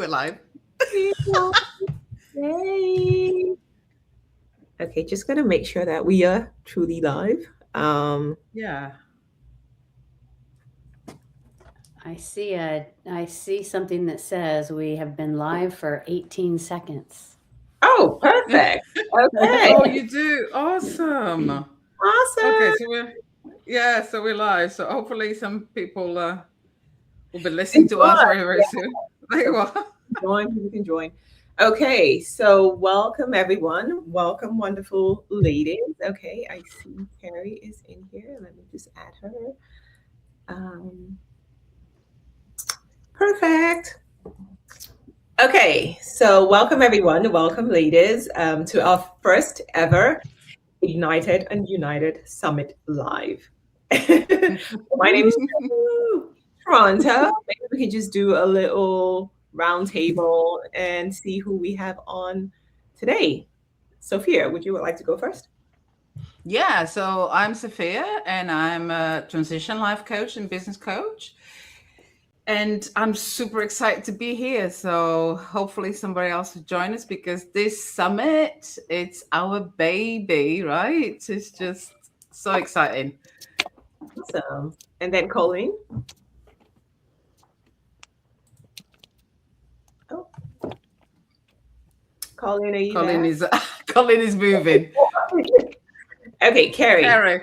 We're live. Yay. Okay, just gonna make sure that we are truly live. Yeah. I see something that says we have been live for 18 seconds. Oh, perfect. Okay, Oh, you do. Awesome. Okay, awesome. so we're live. So hopefully some people will be listening to us Enjoy. very, very soon. There you are. Join, people can join. Okay, so welcome everyone. Welcome, wonderful ladies. Okay, I see Carrie is in here. Let me just add her. Um, perfect. Okay, so welcome everyone. Welcome, ladies, to our first ever Ignited and United Summit Live. My name is Toronto. Maybe we can just do a little round table and see who we have on today. Sophia, would you like to go first? Yeah, so I'm Sofia and I'm a transition life coach and business coach. And I'm super excited to be here. So hopefully somebody else will join us because this summit, it's our baby, right? It's just so exciting. Awesome. And then Colleen. Oh, Colleen, are you Colleen there? is Colleen is moving. Okay, Carrie. Carrie.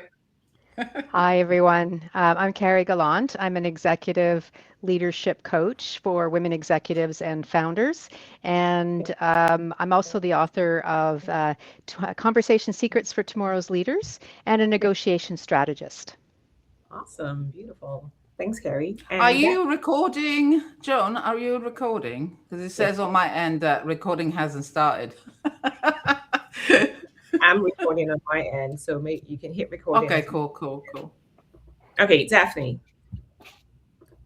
Hi, everyone. I'm Carrie Gallant. I'm an executive leadership coach for women executives and founders. And I'm also the author of Conversation Secrets for Tomorrow's Leaders and a negotiation strategist. Awesome. Beautiful. Thanks, Carrie. Are you recording, Joan? Are you recording? Because it says on my end that recording hasn't started. I'm recording on my end, so maybe you can hit record. Okay, cool. Okay, Daphne.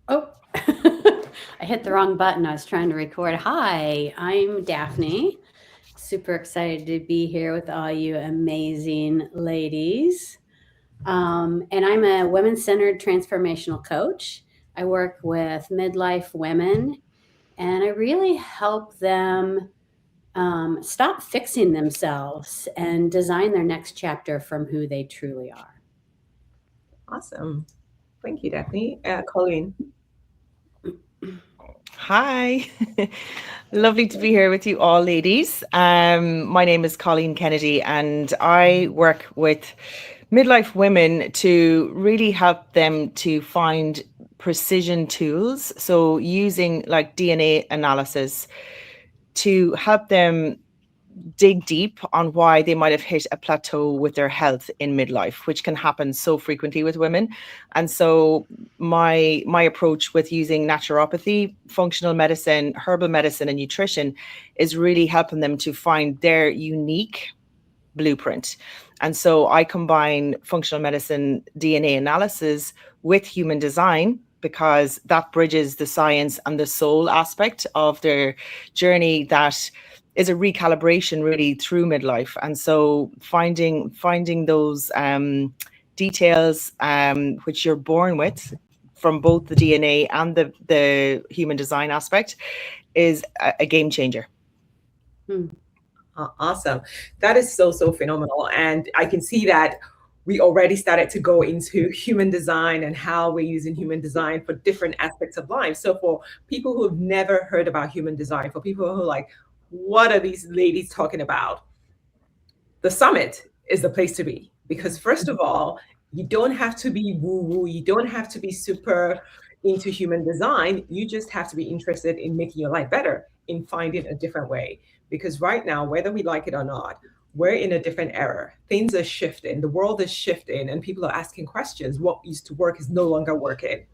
Oh, I hit the wrong button. I was trying to record. Hi, I'm Daphne. Super excited to be here with all you amazing ladies. And I'm a women-centered transformational coach. I work with midlife women, and I really help them stop fixing themselves and design their next chapter from who they truly are. Awesome. Thank you, Daphne. Colleen. Hi, lovely to be here with you all, ladies. My name is Colleen Kennedy, and I work with midlife women to really help them to find precision tools. So using like DNA analysis to help them dig deep on why they might have hit a plateau with their health in midlife, which can happen so frequently with women. And so my approach with using naturopathy, functional medicine, herbal medicine, and nutrition is really helping them to find their unique blueprint. And so I combine functional medicine DNA analysis with human design because that bridges the science and the soul aspect of their journey that is a recalibration really through midlife. And so finding those details which you're born with from both the DNA and the human design aspect is a game changer. Awesome. That is so phenomenal. And I can see that we already started to go into human design and how we're using human design for different aspects of life. So for people who have never heard about human design, for people who are like, what are these ladies talking about? The summit is the place to be because first of all, you don't have to be woo-woo. You don't have to be super into human design. You just have to be interested in making your life better, in finding a different way. Because right now, whether we like it or not, we're in a different era. Things are shifting. The world is shifting and people are asking questions. What used to work is no longer working.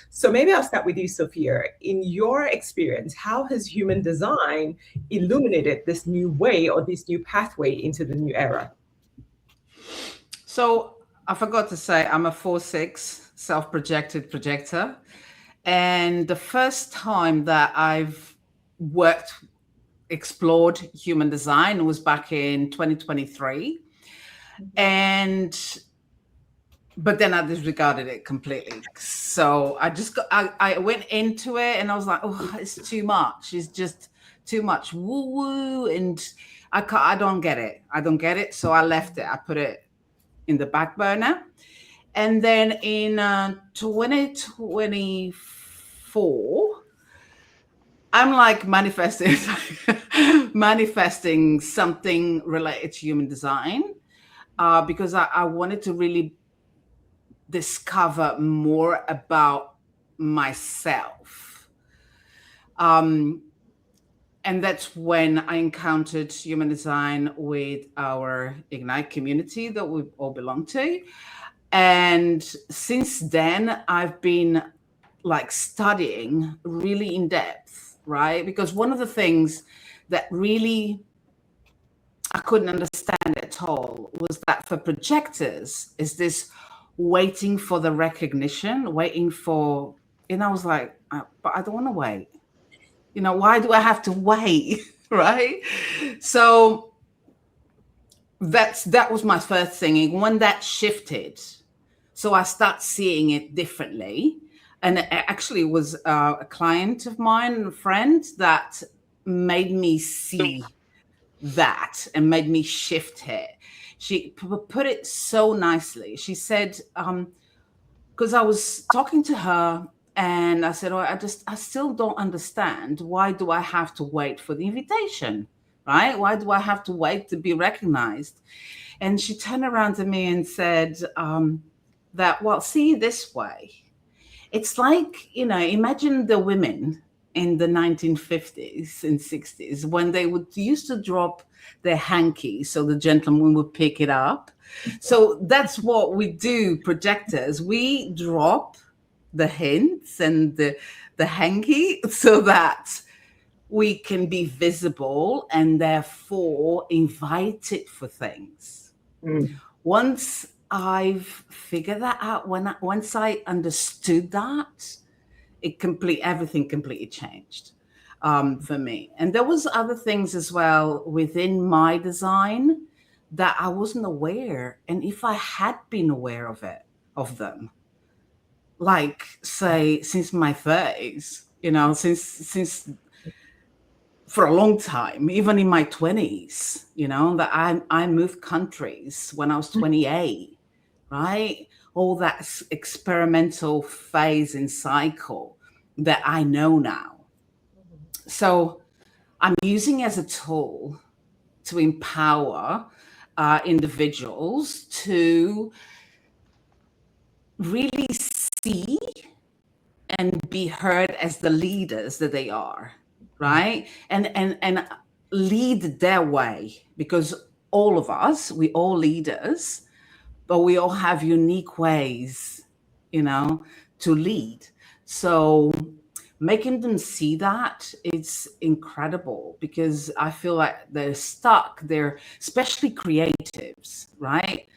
So maybe I'll start with you, Sophia. In your experience, how has human design illuminated this new way or this new pathway into the new era? So I forgot to say I'm a 4/6 self-projected projector. And the first time that I've explored human design was back in 2023. And but then I disregarded it completely. So I went into it and I was like, oh, it's too much. It's just too much woo woo, and I don't get it. I don't get it. So I left it. I put it in the back burner. And then in 2024, I'm like manifesting something related to human design, because I wanted to really discover more about myself. And that's when I encountered human design with our Ignite community that we all belong to. And since then, I've been like studying really in depth, right? Because one of the things that really I couldn't understand at all was that for projectors is this waiting for the recognition, waiting for, and I was like, but I don't want to wait. Why do I have to wait? Right? So that was my first thing. And when that shifted, so I start seeing it differently. And it actually was a client of mine, a friend, that made me see that and made me shift it. She put it so nicely. She said, because I was talking to her and I said, I still don't understand. Why do I have to wait for the invitation, right? Why do I have to wait to be recognized? And she turned around to me and said that, well, see this way. It's like, imagine the women in the 1950s and 60s when they used to drop their hanky so the gentleman would pick it up. So that's what we do, projectors. We drop the hints and the hanky so that we can be visible and therefore invited for things. Once I've figured that out, once I understood that, everything completely changed for me. And there was other things as well within my design that I wasn't aware. And if I had been aware of them, like say since my 30s, since for a long time, even in my 20s, that I moved countries when I was 28, right? All that experimental phase and cycle that I know now. So I'm using it as a tool to empower individuals to really see and be heard as the leaders that they are, right? And lead their way, because all of us, we all leaders, but we all have unique ways, to lead. So making them see that, it's incredible, because I feel like they're stuck. They're especially creatives, right?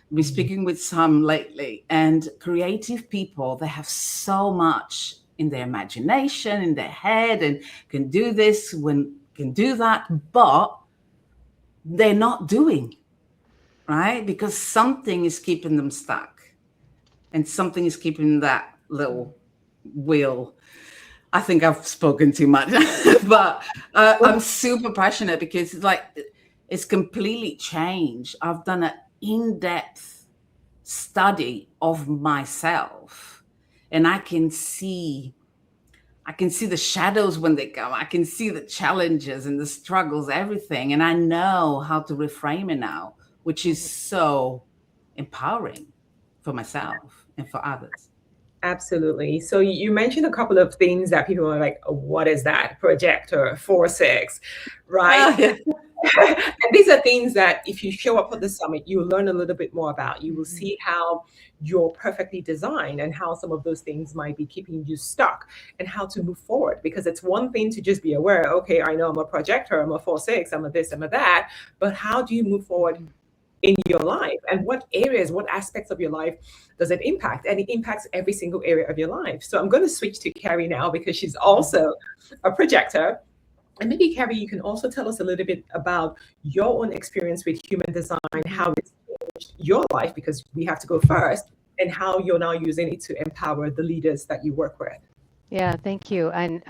I've been speaking with some lately, and creative people, they have so much in their imagination, in their head, and can do this, can do that, but they're not doing, right? Because something is keeping them stuck, and something is keeping that little wheel. I think I've spoken too much, but I'm super passionate because it's completely changed. I've done an in-depth study of myself, and I can see the shadows when they come. I can see the challenges and the struggles, everything. And I know how to reframe it now, which is so empowering for myself and for others. Absolutely. So you mentioned a couple of things that people are like, oh, what is that? Projector, 4-6, right? And these are things that if you show up at the summit, you'll learn a little bit more about. You will see how you're perfectly designed and how some of those things might be keeping you stuck and how to move forward. Because it's one thing to just be aware, okay, I know I'm a projector, I'm a 4-6, I'm a this, I'm a that, but how do you move forward in your life, and what areas, what aspects of your life does it impact? And it impacts every single area of your life. So I'm going to switch to Carrie now, because she's also a projector. And maybe, Carrie, you can also tell us a little bit about your own experience with human design, how it's changed your life, because we have to go first. and how you're now using it to empower the leaders that you work with. Yeah, thank you. And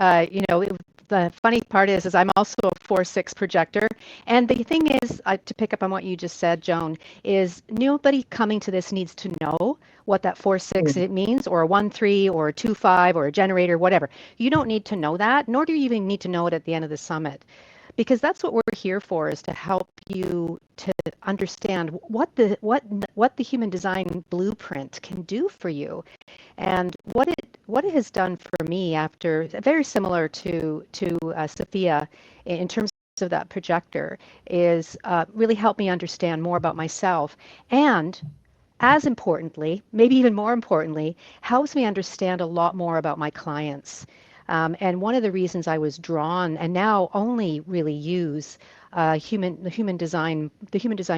the funny part is I'm also a 4/6 projector. And the thing is, to pick up on what you just said, Joan, is nobody coming to this needs to know what that 4/6 it means, or a 1/3, or a 2/5, or a generator, whatever. You don't need to know that, nor do you even need to know it at the end of the summit, because that's what we're here for, is to help you to understand what the human design blueprint can do for you, and what it has done for me, after very similar to Sophia in terms of that projector, is really helped me understand more about myself, and as importantly, maybe even more importantly, helps me understand a lot more about my clients. And one of the reasons I was drawn, and now only really use the human design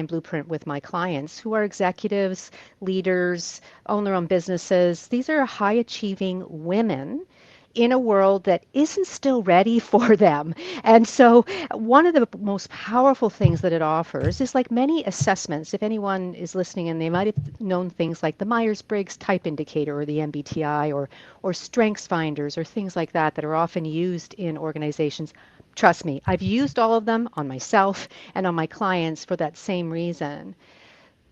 blueprint with my clients, who are executives, leaders, own their own businesses. These are high achieving women in a world that isn't still ready for them. And so one of the most powerful things that it offers is, like many assessments, if anyone is listening and they might have known things like the Myers-Briggs Type Indicator, or the MBTI, or Strengths Finders, or things like that are often used in organizations. Trust me, I've used all of them on myself and on my clients for that same reason.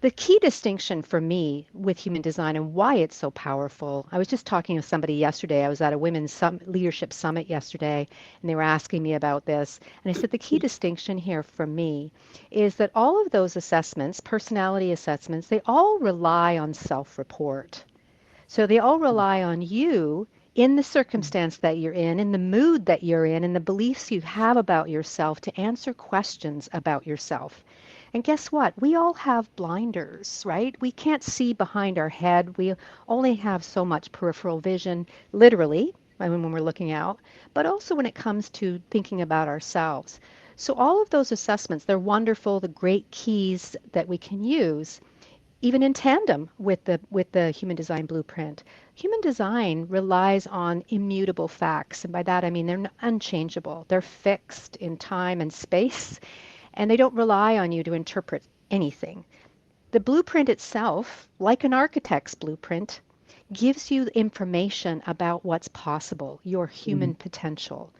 The key distinction for me with human design and why it's so powerful, I was just talking with somebody yesterday. I was at a women's leadership summit yesterday, and they were asking me about this. And I said, the key distinction here for me is that all of those assessments, personality assessments, they all rely on self-report. So they all rely on you in the circumstance that you're in the mood that you're in the beliefs you have about yourself, to answer questions about yourself. And guess what? We all have blinders, right? We can't see behind our head. We only have so much peripheral vision, literally, I mean, when we're looking out, but also when it comes to thinking about ourselves. So all of those assessments, they're wonderful, the great keys that we can use, even in tandem with the human design blueprint. Human design relies on immutable facts, and by that I mean they're unchangeable. They're fixed in time and space, and they don't rely on you to interpret anything. The blueprint itself, like an architect's blueprint, gives you information about what's possible, your human potential.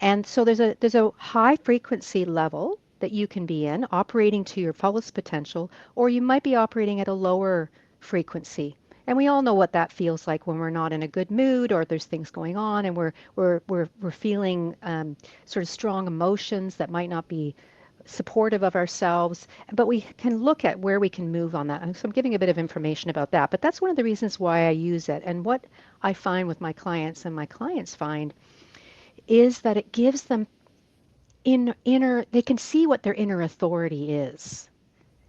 And so there's a high frequency level that you can be in, operating to your fullest potential, or you might be operating at a lower frequency. And we all know what that feels like when we're not in a good mood, or there's things going on, and we're feeling sort of strong emotions that might not be supportive of ourselves. But we can look at where we can move on that. And so I'm giving a bit of information about that. But that's one of the reasons why I use it. And what I find with my clients, and my clients find, is that it gives them they can see what their inner authority is,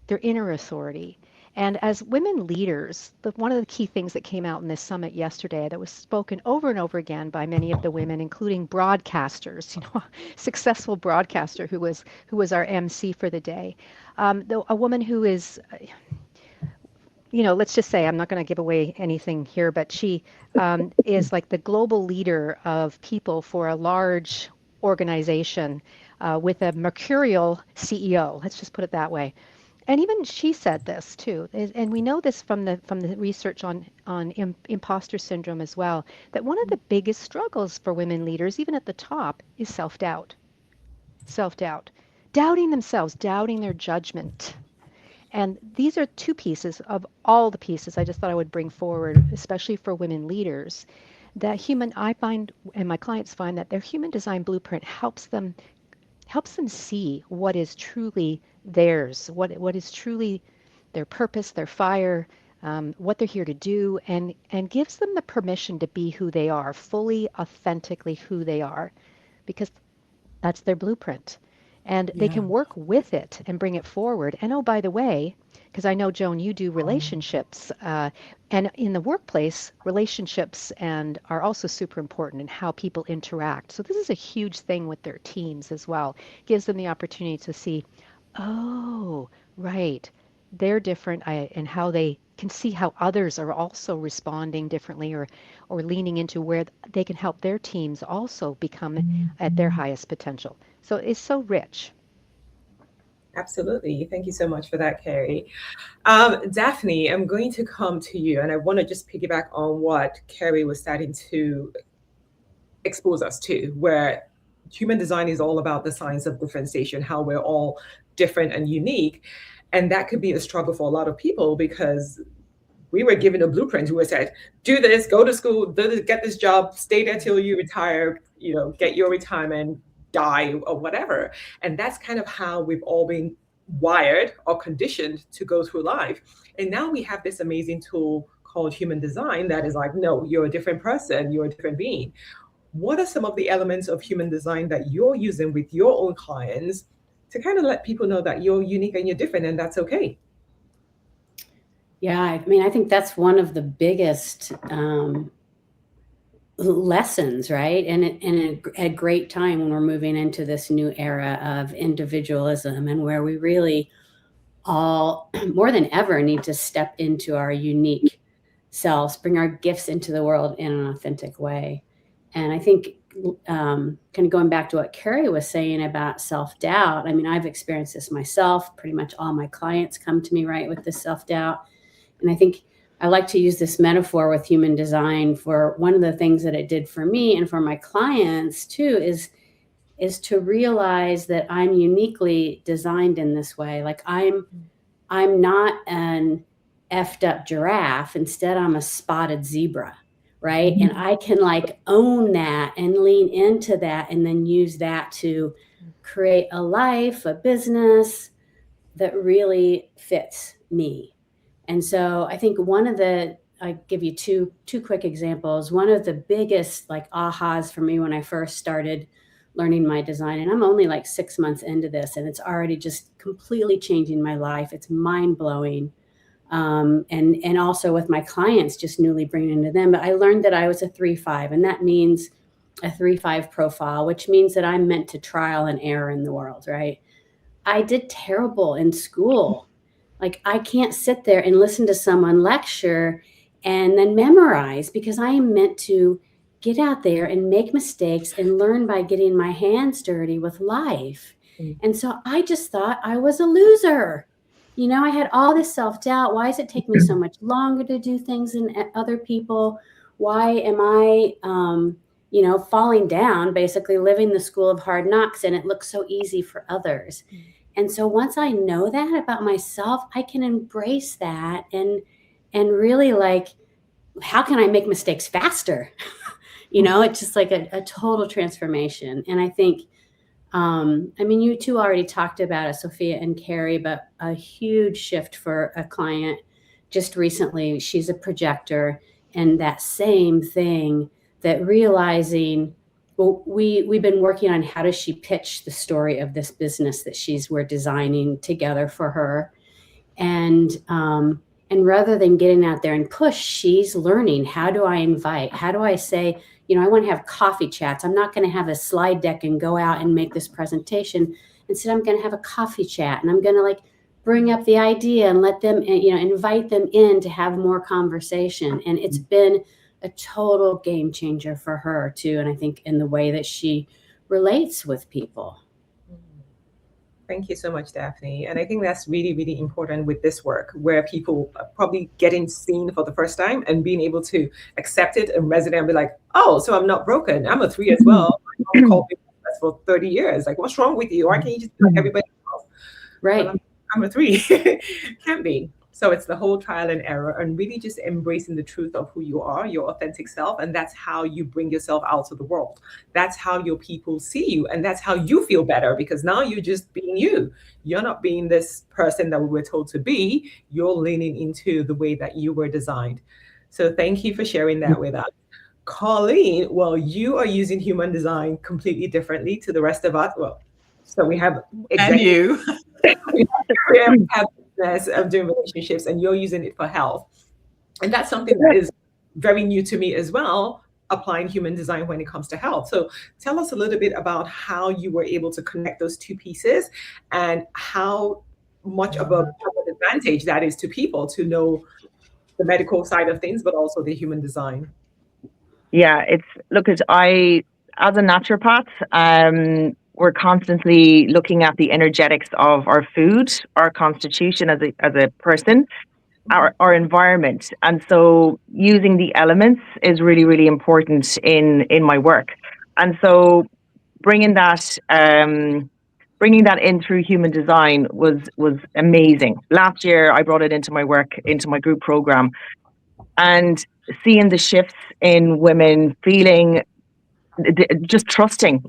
their inner authority. And as women leaders, one of the key things that came out in this summit yesterday, that was spoken over and over again by many of the women, including broadcasters, successful broadcaster who was our MC for the day, a woman who is, let's just say, I'm not going to give away anything here, but she is like the global leader of people for a large organization with a mercurial CEO. Let's just put it that way. And even she said this too, and we know this from the research on imposter syndrome as well, that one of the biggest struggles for women leaders, even at the top, is self-doubt. Self-doubt, doubting themselves, doubting their judgment. And these are two pieces of all the pieces I just thought I would bring forward, especially for women leaders, that I find, and my clients find, that their human design blueprint helps them see what is truly theirs, what is truly their purpose, their fire, what they're here to do, and gives them the permission to be who they are, fully, authentically who they are, because that's their blueprint. And they can work with it and bring it forward. And oh, by the way, because I know, Joan, you do relationships, and in the workplace, relationships are also super important in how people interact. So this is a huge thing with their teams as well. Gives them the opportunity to see, oh, right, they're different, and how they can see how others are also responding differently, or leaning into where they can help their teams also become at their highest potential. So it's so rich. Absolutely. Thank you so much for that, Carrie. Daphne, I'm going to come to you, and I want to just piggyback on what Carrie was starting to expose us to, where human design is all about the science of differentiation, how we're all different and unique. And that could be a struggle for a lot of people because we were given a blueprint. We were said, do this, go to school, do this, get this job, stay there till you retire, get your retirement, die, or whatever. And that's kind of how we've all been wired or conditioned to go through life. And now we have this amazing tool called human design that is like, no, you're a different person, you're a different being. What are some of the elements of human design that you're using with your own clients to kind of let people know that you're unique and you're different, and that's okay? Yeah, I mean, I think that's one of the biggest lessons, right? And a great time when we're moving into this new era of individualism, and where we really all, more than ever, need to step into our unique selves, bring our gifts into the world in an authentic way. And I think kind of going back to what Carrie was saying about self-doubt, I mean, I've experienced this myself. Pretty much all my clients come to me, right, with this self-doubt. And I think I like to use this metaphor with human design for one of the things that it did for me and for my clients too, is to realize that I'm uniquely designed in this way. Like I'm not an effed up giraffe. Instead, I'm a spotted zebra, right? And I can like own that and lean into that and then use that to create a life, a business that really fits me. And so I think I give you two quick examples. One of the biggest like ahas for me when I first started learning my design, and I'm only like 6 months into this, and it's already just completely changing my life. It's mind blowing. And also with my clients, just newly bringing into them. But I learned that I was a 3-5, and that means a 3-5 profile, which means that I'm meant to trial and error in the world, right? I did terrible in school. Like I can't sit there and listen to someone lecture and then memorize, because I am meant to get out there and make mistakes and learn by getting my hands dirty with life. And so I just thought I was a loser. I had all this self-doubt. Why does it take me so much longer to do things than other people? Why am I, falling down, basically living the school of hard knocks, and it looks so easy for others? And so once I know that about myself, I can embrace that and really like, how can I make mistakes faster? It's just like a total transformation. And I think, you two already talked about it, Sofia and Carrie, but a huge shift for a client just recently. She's a projector, and that same thing, that realizing, well, we've been working on how does she pitch the story of this business that we're designing together for her. And rather than getting out there and push, she's learning, how do I invite? How do I say, I want to have coffee chats. I'm not going to have a slide deck and go out and make this presentation. Instead, I'm going to have a coffee chat, and I'm going to like bring up the idea and let them, invite them in to have more conversation. And it's been a total game changer for her too. And I think in the way that she relates with people. Thank you so much, Daphne. And I think that's really, really important with this work, where people are probably getting seen for the first time and being able to accept it and resonate and be like, oh, so I'm not broken. I'm a 3 as well. I've called people for 30 years. Like, what's wrong with you? Why can't you just be like everybody else? Right. Well, I'm a 3. Can't be. So it's the whole trial and error, and really just embracing the truth of who you are, your authentic self. And that's how you bring yourself out to the world. That's how your people see you. And that's how you feel better, because now you're just being you. You're not being this person that we were told to be. You're leaning into the way that you were designed. So thank you for sharing that with us. Colleen, well, you are using human design completely differently to the rest of us. Well, so we have And you. we have of doing relationships, and you're using it for health. And that's something that is very new to me as well, applying human design when it comes to health. So tell us a little bit about how you were able to connect those two pieces, and how much of an advantage that is to people to know the medical side of things, but also the human design. Yeah, as a naturopath, we're constantly looking at the energetics of our food, our constitution as a person, our environment. And so using the elements is really, really important in my work. And so bringing that in through human design was amazing. Last year, I brought it into my work, into my group program, and seeing the shifts in women feeling just trusting.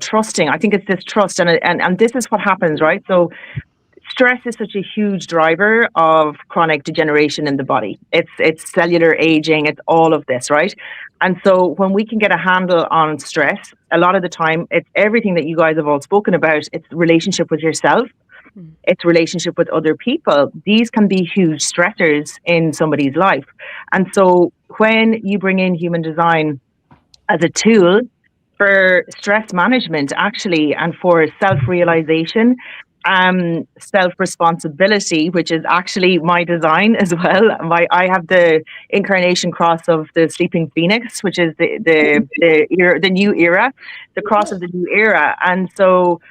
I think it's this trust, and this is what happens, right? So stress is such a huge driver of chronic degeneration in the body. It's cellular aging, it's all of this, right? And so when we can get a handle on stress, a lot of the time it's everything that you guys have all spoken about. It's relationship with yourself, it's relationship with other people. These can be huge stressors in somebody's life. And so when you bring in human design as a tool for stress management, actually, and for self-realization, self-responsibility, which is actually my design as well. I have the incarnation cross of the sleeping phoenix, which is the new era, the cross of the new era. And so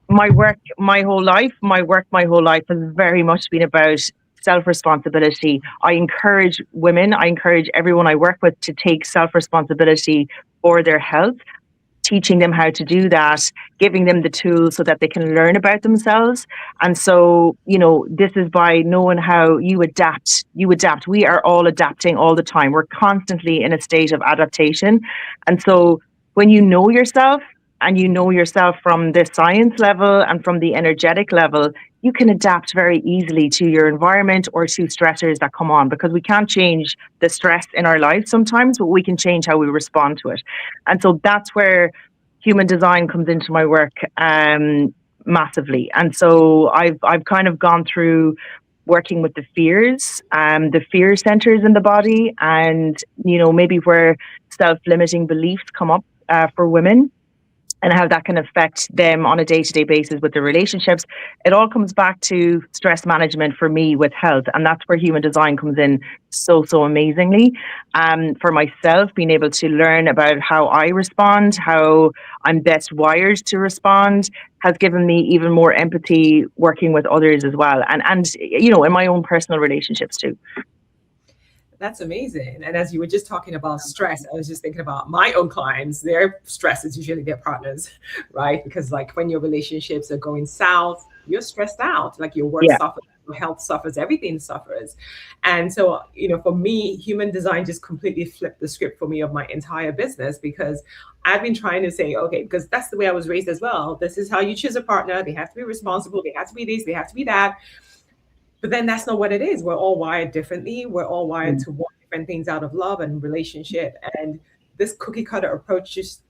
my work my whole life has very much been about self-responsibility. I encourage women, I encourage everyone I work with to take self-responsibility for their health, teaching them how to do that, giving them the tools so that they can learn about themselves. And so, this is by knowing how you adapt. We are all adapting all the time. We're constantly in a state of adaptation. And so when you know yourself, and you know yourself from the science level and from the energetic level, you can adapt very easily to your environment or to stressors that come on, because we can't change the stress in our lives sometimes, but we can change how we respond to it. And so that's where human design comes into my work massively. And so I've kind of gone through working with the fear centers in the body, and maybe where self-limiting beliefs come up for women, and how that can affect them on a day-to-day basis with their relationships. It all comes back to stress management for me with health. And that's where human design comes in so amazingly. For myself, being able to learn about how I respond, how I'm best wired to respond, has given me even more empathy working with others as well. And in my own personal relationships too. That's amazing. And as you were just talking about stress, I was just thinking about my own clients. Their stress is usually their partners, right? Because like when your relationships are going south, you're stressed out, like your work suffers, your health suffers, everything suffers. And so, for me, human design just completely flipped the script for me of my entire business, because I've been trying to say, okay, because that's the way I was raised as well. This is how you choose a partner. They have to be responsible. They have to be this, they have to be that. But then that's not what it is. We're all wired differently. We're all wired to want different things out of love and relationship. And this cookie cutter approach just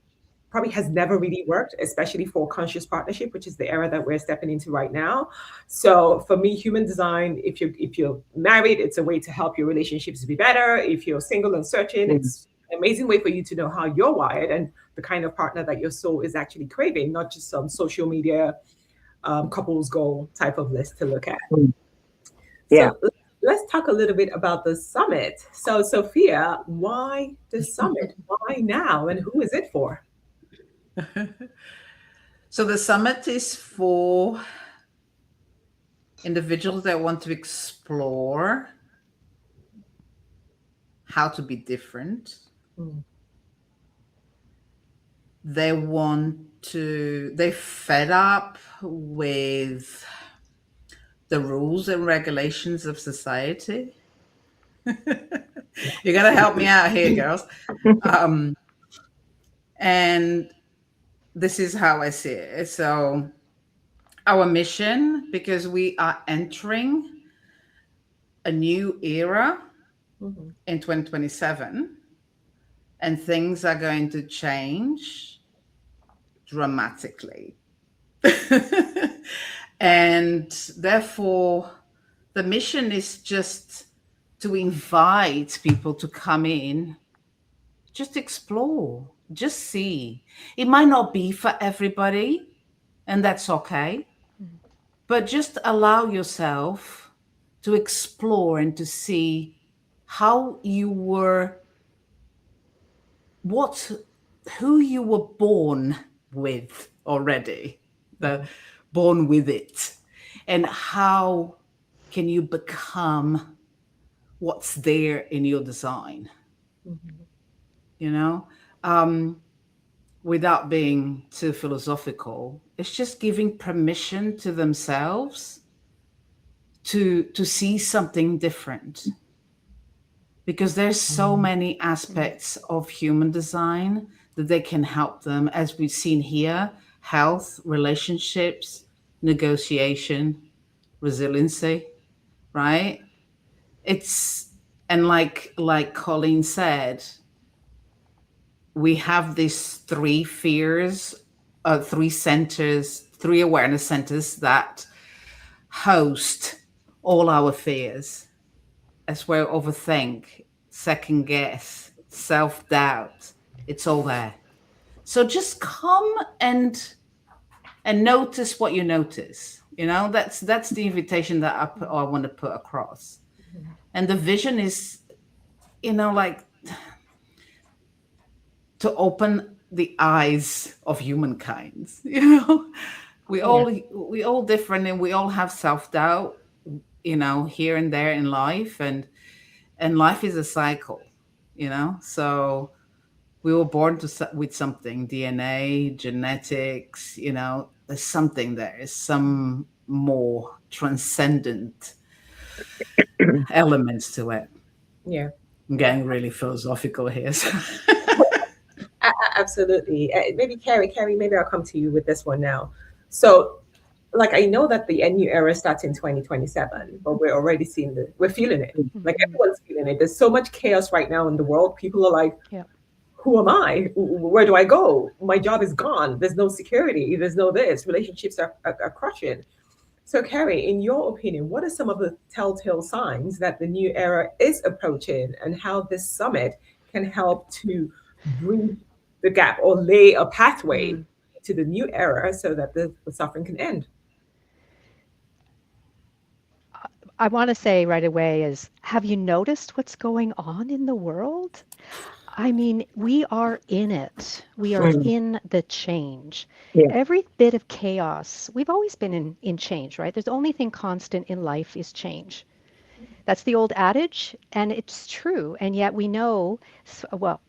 probably has never really worked, especially for conscious partnership, which is the era that we're stepping into right now. So for me, human design, if you're married, it's a way to help your relationships be better. If you're single and searching, it's an amazing way for you to know how you're wired and the kind of partner that your soul is actually craving, not just some social media couples goal type of list to look at. Yeah. So let's talk a little bit about the summit. So Sofia, why the summit? Why now? And who is it for? So the summit is for individuals that want to explore how to be different. They're fed up with the rules and regulations of society. You got to help me out here, girls. And this is how I see it. So our mission, because we are entering a new era in 2027, and things are going to change dramatically. And therefore, the mission is just to invite people to come in, just explore, just see. It might not be for everybody, and that's okay. But just allow yourself to explore and to see how you were, who you were born with already. born with it. And how can you become what's there in your design? You know, without being too philosophical, it's just giving permission to themselves to see something different, because there's so many aspects of human design that they can help them, as we've seen here: health, relationships, negotiation, resiliency, right? It's, and like Colleen said, we have these three fears, three centers, three awareness centers that host all our fears, as well: overthink, second guess, self-doubt. It's all there. So just come and notice what you notice. You know, that's the invitation that I want to put across. And the vision is, you know, like, to open the eyes of humankind. You know, we all different, and we all have self-doubt, you know, here and there in life, and life is a cycle, you know. So we were born with something, DNA, genetics, you know. There's something there, is some more transcendent elements to it. Yeah. I'm getting really philosophical here. So. Absolutely. Maybe Carrie, maybe I'll come to you with this one now. So, like, I know that the new era starts in 2027, but we're already seeing we're feeling it. Like, everyone's feeling it. There's so much chaos right now in the world. People are like, who am I? Where do I go? My job is gone. There's no security. There's no this. Relationships are crushing. So, Carrie, in your opinion, what are some of the telltale signs that the new era is approaching, and how this summit can help to bring the gap or lay a pathway to the new era so that the suffering can end? I want to say right away is, have you noticed what's going on in the world? I mean, we are in it. We are in the change. Yeah. Every bit of chaos, we've always been in change, right? There's the only thing constant in life is change. That's the old adage, and it's true. And yet we know, well,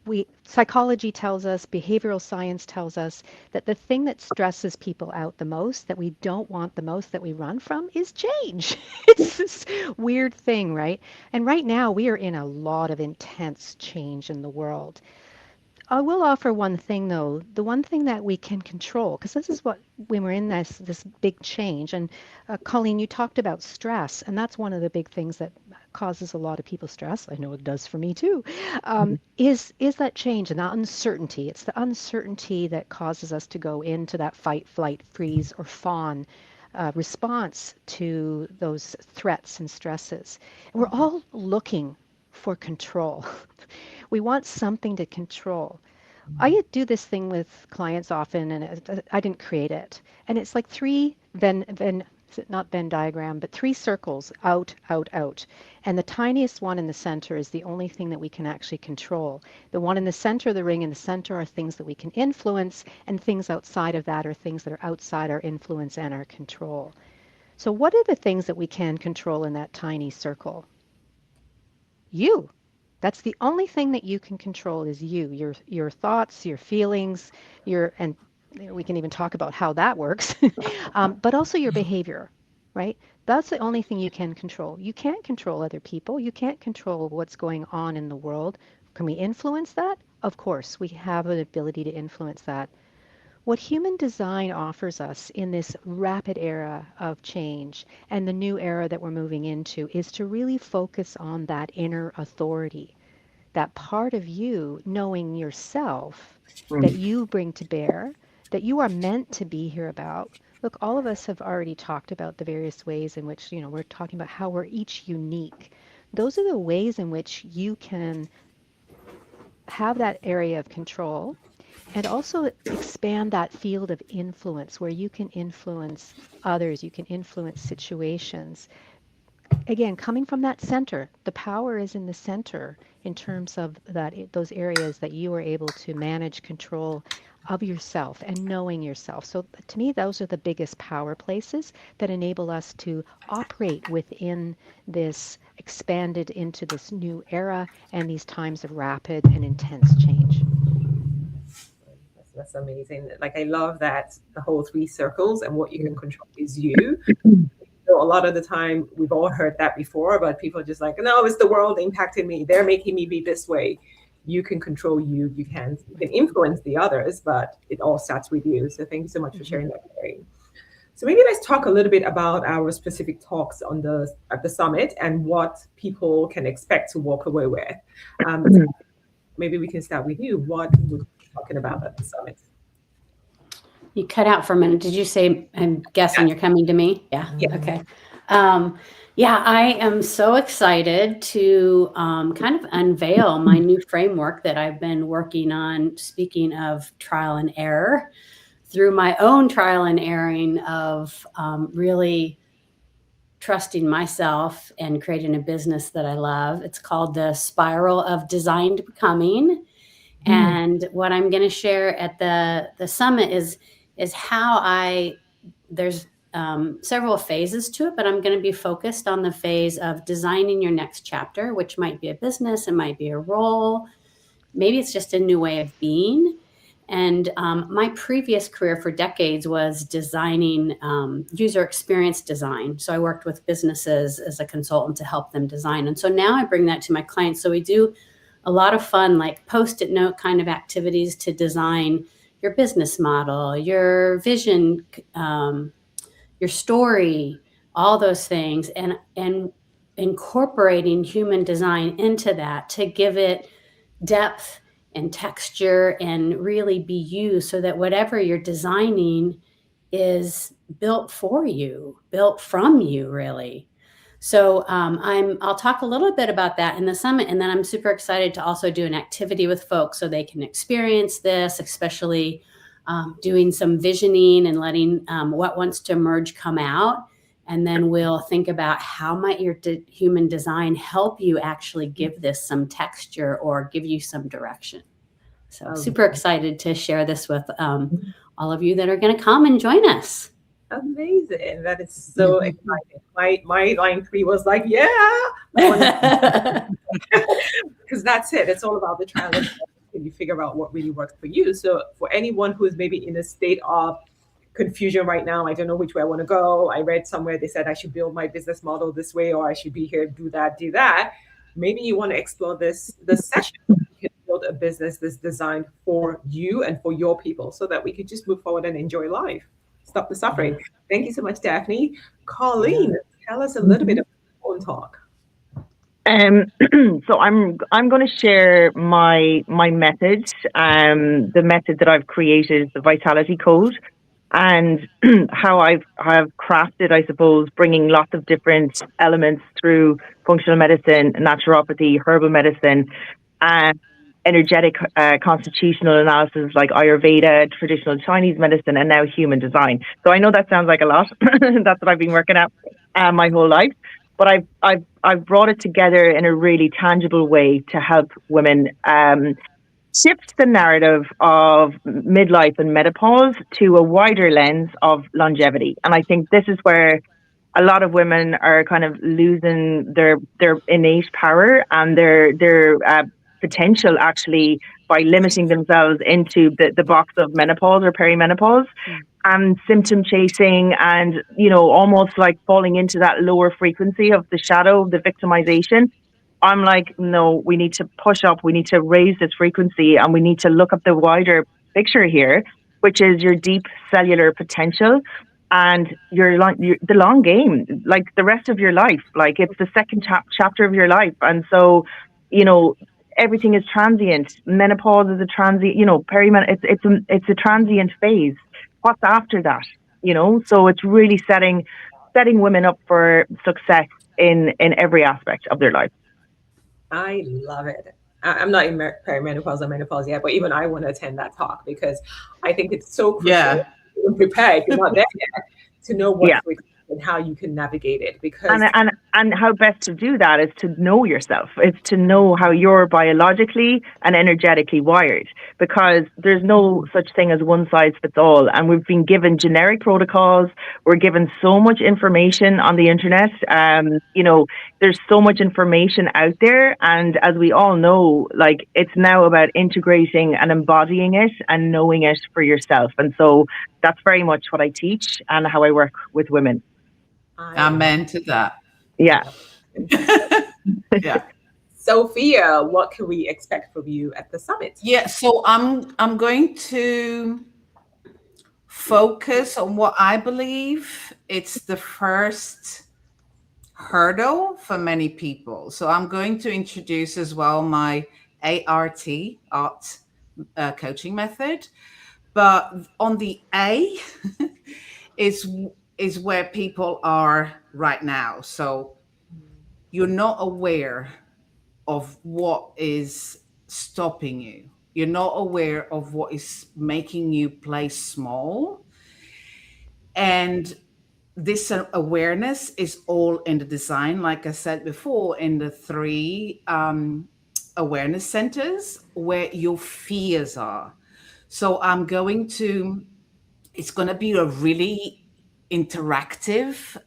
psychology tells us, behavioral science tells us that the thing that stresses people out the most, that we don't want the most, that we run from, is change. It's this weird thing, right? And right now we are in a lot of intense change in the world. I will offer one thing, though, the one thing that we can control, because this is what, when we're in this big change, and Colleen, you talked about stress, and that's one of the big things that causes a lot of people stress. I know it does for me too. Is that change and that uncertainty? It's the uncertainty that causes us to go into that fight, flight, freeze, or fawn response to those threats and stresses. And we're all looking for control. We want something to control. I do this thing with clients often, and I didn't create it. And it's like three not Venn diagram, but three circles: out, out, out. And the tiniest one in the center is the only thing that we can actually control. The one in the center, the ring in the center, are things that we can influence, and things outside of that are things that are outside our influence and our control. So what are the things that we can control in that tiny circle? You. That's the only thing that you can control, is you, your thoughts, your feelings, and we can even talk about how that works, but also your behavior, right? That's the only thing you can control. You can't control other people. You can't control what's going on in the world. Can we influence that? Of course, we have an ability to influence that. What human design offers us in this rapid era of change and the new era that we're moving into is to really focus on that inner authority, that part of you knowing yourself that you bring to bear, that you are meant to be here about. Look, all of us have already talked about the various ways in which, we're talking about how we're each unique. Those are the ways in which you can have that area of control, and also expand that field of influence where you can influence others, you can influence situations. Again, coming from that center, the power is in the center in terms of those areas that you are able to manage, control, of yourself and knowing yourself. So to me, those are the biggest power places that enable us to operate within this expanded into this new era and these times of rapid and intense change. That's amazing. Like, I love that the whole 3 circles, and what you can control is you. So a lot of the time we've all heard that before, but people are just like, no, it's the world impacting me. They're making me be this way. You can control you. You can influence the others, but it all starts with you. So thank you so much for sharing that, Carrie. So maybe let's talk a little bit about our specific talks at the summit and what people can expect to walk away with. Maybe we can start with you. What would you be talking about at the summit? You cut out for a minute. Did you say, I'm guessing you're coming to me? Yeah. Okay. Yeah, I am so excited to kind of unveil my new framework that I've been working on, speaking of trial and error, through my own trial and erring of really trusting myself and creating a business that I love. It's called the Spiral of Designed Becoming. And what I'm going to share at the summit is how there's several phases to it, but I'm going to be focused on the phase of designing your next chapter, which might be a business, it might be a role, maybe it's just a new way of being. And my previous career for decades was designing user experience design. So I worked with businesses as a consultant to help them design. And so now I bring that to my clients. So we do a lot of fun, like Post-it note kind of activities to design your business model, your vision, your story, all those things, and incorporating human design into that to give it depth and texture and really be you, so that whatever you're designing is built for you, built from you, really. So I'll talk a little bit about that in the summit, and then I'm super excited to also do an activity with folks so they can experience this, especially doing some visioning and letting what wants to emerge come out. And then we'll think about how might your human design help you actually give this some texture or give you some direction. So super excited to share this with all of you that are going to come and join us. Amazing. That is so exciting. My line 3 was like, yeah. Because that's it. It's all about the trial and error. And you figure out what really works for you. So for anyone who is maybe in a state of confusion right now, I don't know which way I want to go. I read somewhere they said I should build my business model this way, or I should be here, do that. Maybe you want to explore this session. You can build a business that's designed for you and for your people, so that we could just move forward and enjoy life. Stop the suffering. Thank you so much, Dapne. Colleen, tell us a little bit about your own talk. So I'm going to share my method, the method that I've created, the Vitality Code, and how I've crafted, I suppose, bringing lots of different elements through functional medicine, naturopathy, herbal medicine, and energetic constitutional analysis like Ayurveda, traditional Chinese medicine, and now human design. So I know that sounds like a lot. That's what I've been working at my whole life. But I've brought it together in a really tangible way to help women shift the narrative of midlife and menopause to a wider lens of longevity. And I think this is where a lot of women are kind of losing their innate power and their potential, actually, by limiting themselves into the box of menopause or perimenopause and symptom chasing, and almost like falling into that lower frequency of the shadow, the victimization. I'm like, no, we need to push up, we need to raise this frequency, and we need to look at the wider picture here, which is your deep cellular potential and the long game, like the rest of your life. Like, it's the second chapter of your life. And so, everything is transient. Menopause is a transient, it's a transient phase. What's after that? So it's really setting women up for success in every aspect of their life. I love it. I'm not in perimenopause or menopause yet, but even I want to attend that talk, because I think it's so crucial to prepare if you're not there yet, to know what's and how you can navigate it. Because and how best to do that is to know yourself. It's to know how you're biologically and energetically wired, because there's no such thing as one size fits all. And we've been given generic protocols. We're given so much information on the internet. You know, there's so much information out there. And as we all know, like, it's now about integrating and embodying it and knowing it for yourself. And so that's very much what I teach and how I work with women. Amen to that. Yeah. Yeah. Sofia, what can we expect from you at the summit? Yeah, so I'm going to focus on what I believe it's the first hurdle for many people. So I'm going to introduce as well my ART, art coaching method. But on the A is where people are right now. So you're not aware of what is stopping you. You're not aware of what is making you play small. And this awareness is all in the design, like I said before, in the 3 awareness centers where your fears are. So it's going to be a really interactive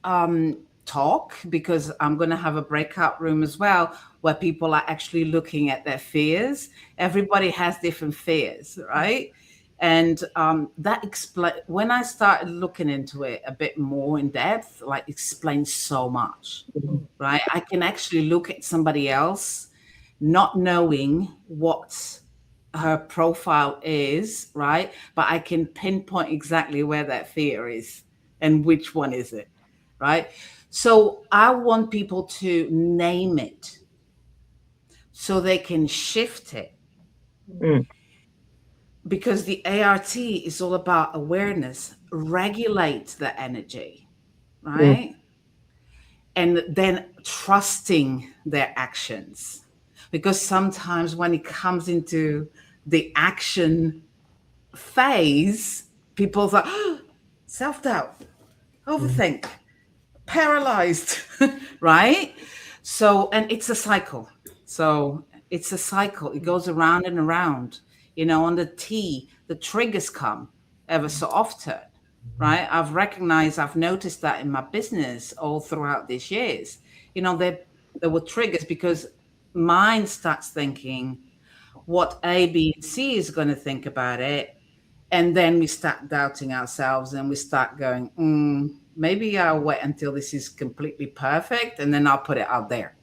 talk, because I'm going to have a breakout room as well where people are actually looking at their fears. Everybody has different fears, right? And when I started looking into it a bit more in depth, like, explains so much, right? I can actually look at somebody else not knowing what her profile is, right? But I can pinpoint exactly where that fear is and which one is it, right? So I want people to name it so they can shift it. Because the ART is all about awareness, regulate the energy, right? And then trusting their actions. Because sometimes when it comes into the action phase, people are like, self-doubt, overthink, paralyzed, right? So, and it's a cycle. So it's a cycle. It goes around and around. You know, on the T, the triggers come ever so often, right? I've noticed that in my business all throughout these years. You know, there were triggers because mind starts thinking what A, B, and C is going to think about it. And then we start doubting ourselves and we start going, maybe I'll wait until this is completely perfect and then I'll put it out there,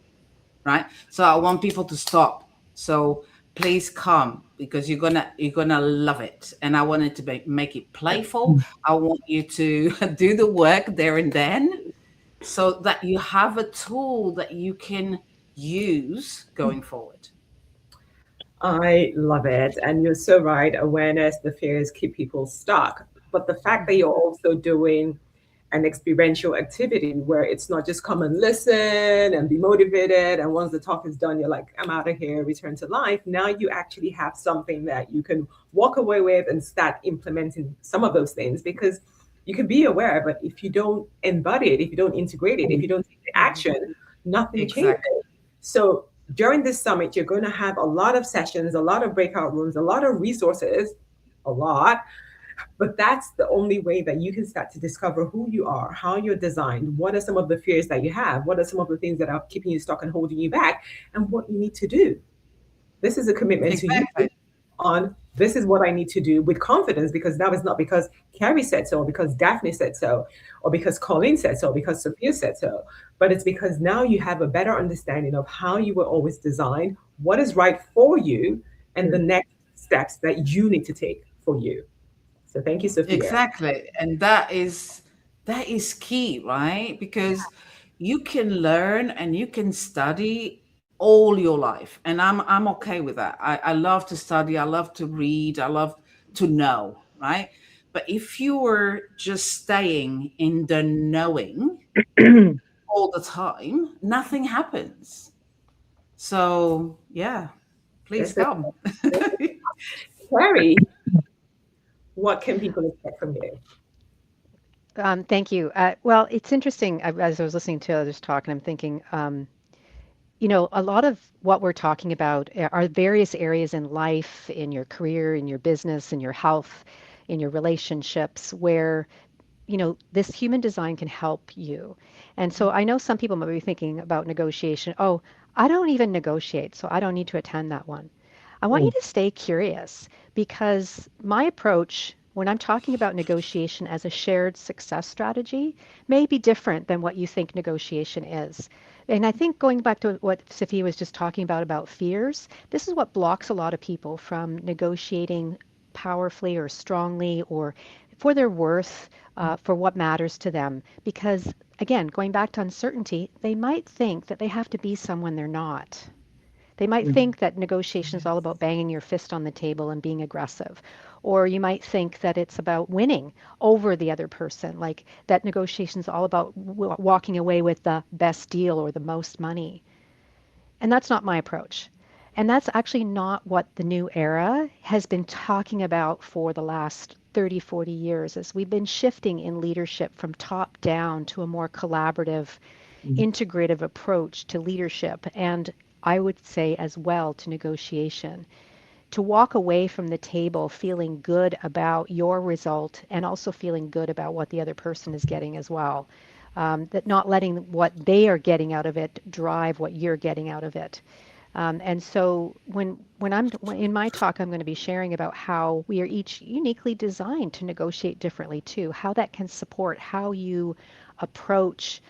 right? So I want people to stop. So please come, because you're gonna love it. And I wanted to make it playful. I want you to do the work there and then, so that you have a tool that you can use going forward. I love it. And you're so right. Awareness, the fears keep people stuck. But the fact that you're also doing an experiential activity where it's not just come and listen and be motivated, and once the talk is done, you're like, I'm out of here, return to life. Now you actually have something that you can walk away with and start implementing some of those things, because you can be aware, but if you don't embody it, if you don't integrate it, if you don't take the action, nothing changes. So during this summit, you're going to have a lot of sessions, a lot of breakout rooms, a lot of resources, but that's the only way that you can start to discover who you are, how you're designed, what are some of the fears that you have, what are some of the things that are keeping you stuck and holding you back, and what you need to do. This is a commitment to you on, this is what I need to do with confidence, because now it's not because Carrie said so, or because Daphne said so, or because Colleen said so, or because Sofia said so, but it's because now you have a better understanding of how you were always designed, what is right for you, and the next steps that you need to take for you. So thank you, Sofia. Exactly. And that is key, right? Because you can learn and you can study all your life. And I'm okay with that. I love to study. I love to read. I love to know, right? But if you were just staying in the knowing all the time, nothing happens. So yeah, please come. Carrie, what can people expect from you? Thank you. Well, it's interesting. As I was listening to others talk, and I'm thinking, a lot of what we're talking about are various areas in life, in your career, in your business, in your health, in your relationships, where this human design can help you. And so I know some people might be thinking about negotiation. Oh, I don't even negotiate, so I don't need to attend that one. I want you to stay curious because my approach when I'm talking about negotiation as a shared success strategy may be different than what you think negotiation is. And I think going back to what Sophia was just talking about fears, this is what blocks a lot of people from negotiating powerfully or strongly or for their worth, for what matters to them. Because again, going back to uncertainty, they might think that they have to be someone they're not. They might think that negotiation is all about banging your fist on the table and being aggressive. Or you might think that it's about winning over the other person, like that negotiation is all about walking away with the best deal or the most money. And that's not my approach. And that's actually not what the new era has been talking about for the last 30, 40 years, as we've been shifting in leadership from top down to a more collaborative, integrative approach to leadership. And I would say as well to negotiation, to walk away from the table feeling good about your result and also feeling good about what the other person is getting as well. That not letting what they are getting out of it drive what you're getting out of it. And so when I'm in my talk, I'm going to be sharing about how we are each uniquely designed to negotiate differently too, how that can support how you approach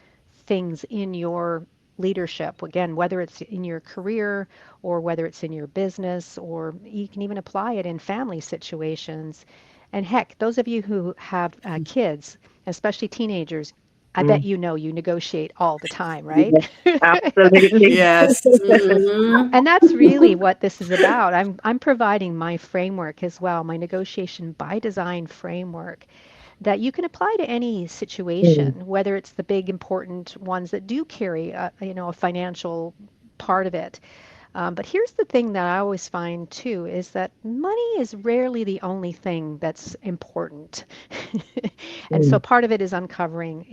things in your leadership. Again, whether it's in your career or whether it's in your business, or you can even apply it in family situations. And heck, those of you who have kids, especially teenagers, I bet you negotiate all the time, right? Absolutely. Yes. Mhm. And that's really what this is about. I'm providing my framework as well, my negotiation by design framework that you can apply to any situation, whether it's the big important ones that do carry a financial part of it. But here's the thing that I always find too is that money is rarely the only thing that's important. And so part of it is uncovering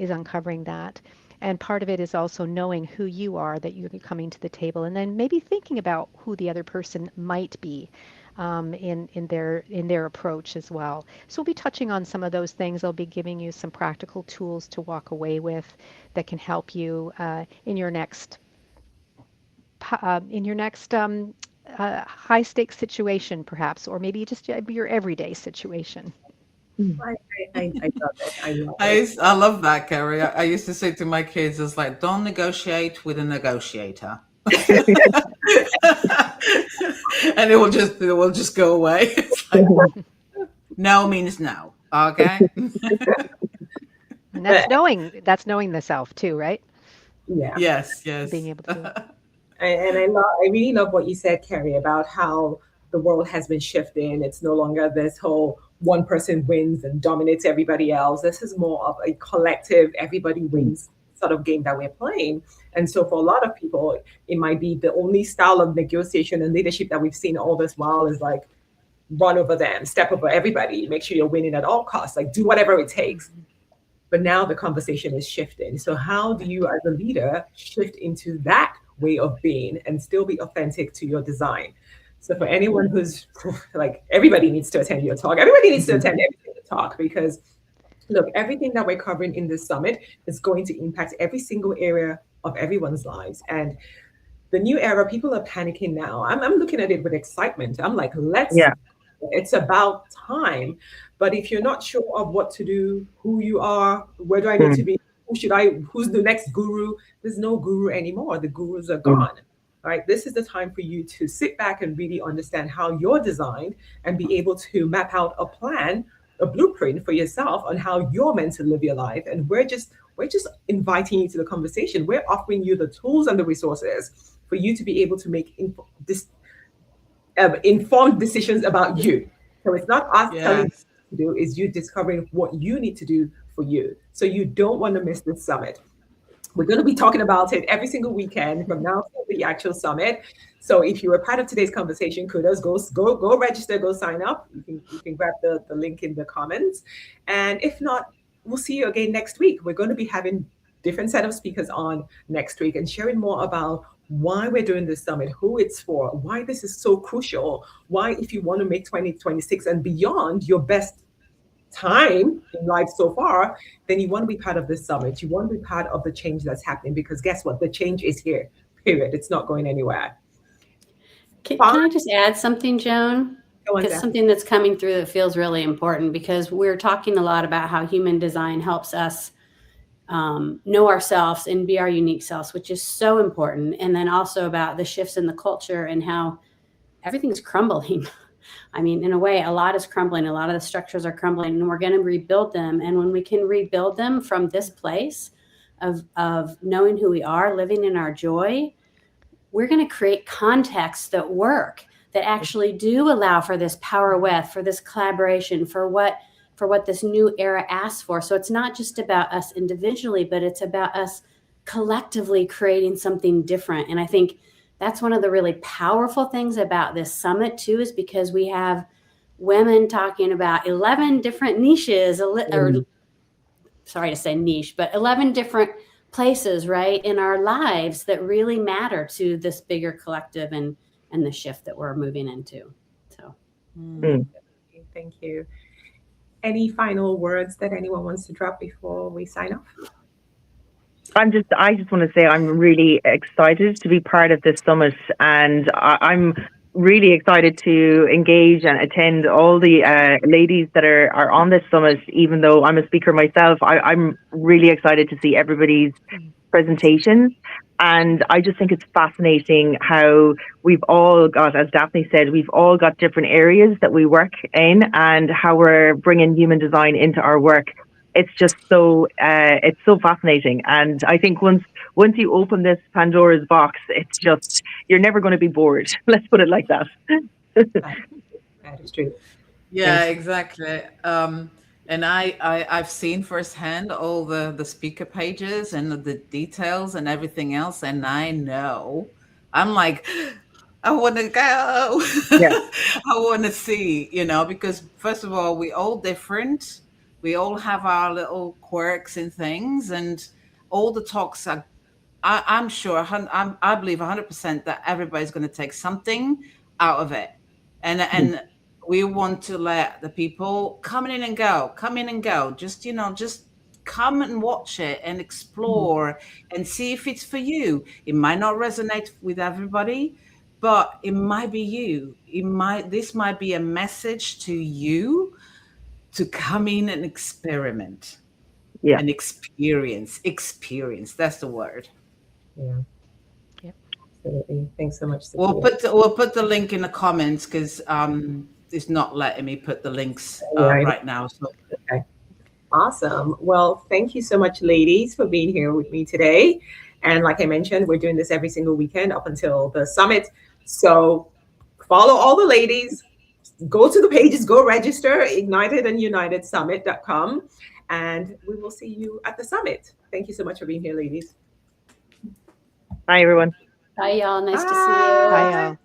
that. And part of it is also knowing who you are that you're coming to the table, and then maybe thinking about who the other person might be in their approach as well. So we'll be touching on some of those things. I'll be giving you some practical tools to walk away with that can help you in your next high stakes situation, perhaps, or maybe just your everyday situation. I love it. I love it. I love that, Carrie. I used to say to my kids, it's like, don't negotiate with a negotiator. And it will just go away. It's like, no means no. Okay. And But that's knowing the self too, right? yeah, Yes, yes. Being able to do it. I really love what you said, Carrie, about how the world has been shifting. It's no longer this whole one person wins and dominates everybody else. This is more of a collective, everybody wins sort of game that we're playing. And so for a lot of people, it might be the only style of negotiation and leadership that we've seen all this while is like run over them, step over everybody, make sure you're winning at all costs, like do whatever it takes. But now the conversation is shifting. So how do you as a leader shift into that way of being and still be authentic to your design? So for anyone who's like, everybody needs to attend your talk. Everybody needs to attend every single talk because look, everything that we're covering in this summit is going to impact every single area of everyone's lives. And the new era, people are panicking now. I'm looking at it with excitement. I'm like, Yeah. it's about time. But if you're not sure of what to do, who you are, where do I need to be, who's the next guru? There's no guru anymore. The gurus are gone. Right? This is the time for you to sit back and really understand how you're designed and be able to map out a plan, a blueprint for yourself on how you're meant to live your life. And we're just inviting you to the conversation. We're offering you the tools and the resources for you to be able to make informed decisions about you. So it's not us telling you Yes. what to do, it's you discovering what you need to do for you. So you don't want to miss this summit. We're going to be talking about it every single weekend from now to the actual summit. So if you were part of today's conversation, kudos, go register, go sign up. You can grab the link in the comments. And if not, we'll see you again next week. We're going to be having different set of speakers on next week and sharing more about why we're doing this summit, who it's for, why this is so crucial, why if you want to make 2026 and beyond your best time in life so far, then you want to be part of this summit. You want to be part of the change that's happening, because guess what? The change is here, period. It's not going anywhere. Can I just add something, Joan? Because Dapne. something that's coming through that feels really important, because we're talking a lot about how human design helps us know ourselves and be our unique selves, which is so important. And then also about the shifts in the culture and how everything's crumbling. I mean, in a way, a lot is crumbling. A lot of the structures are crumbling, and we're going to rebuild them. And when we can rebuild them from this place of knowing who we are, living in our joy, we're going to create contexts that work, that actually do allow for this power with, for this collaboration, for what this new era asks for. So it's not just about us individually, but it's about us collectively creating something different. And I think that's one of the really powerful things about this summit too, is because we have women talking about 11 different niches, or sorry to say niche, but 11 different places, right, in our lives that really matter to this bigger collective and the shift that we're moving into. So Thank you. Any final words that anyone wants to drop before we sign off? I just want to say I'm really excited to be part of this summit, and I'm really excited to engage and attend all the ladies that are on this summit. Even though I'm a speaker myself, I'm really excited to see everybody's presentations. And I just think it's fascinating how we've all got, as Dapne said, we've all got different areas that we work in, and how we're bringing human design into our work. It's just it's so fascinating. And I think once you open this Pandora's box, it's just, you're never going to be bored. Let's put it like that. That is true. Yeah, exactly. And I've seen firsthand all the speaker pages and the details and everything else, and I know I'm like, I want to go. Yeah. I want to see, because first of all, we're all different. We all have our little quirks and things, and all the talks are, I'm sure, I believe 100% that everybody's going to take something out of it. And we want to let the people come in and go. Just, just come and watch it and explore and see if it's for you. It might not resonate with everybody, but it might be you. This might be a message to you to come in and experiment. Yeah. And experience. That's the word. Yeah. Absolutely. Thanks so much, Sophia. We'll put the link in the comments, because it's not letting me put the links right now. So. Okay. Awesome. Well, thank you so much, ladies, for being here with me today. And like I mentioned, we're doing this every single weekend up until the summit. So follow all the ladies, go to the pages, go register, ignited&unitedsummit.com, and we will see you at the summit. Thank you so much for being here, ladies. Bye, everyone. bye, y'all. Nice to see you. Bye, y'all.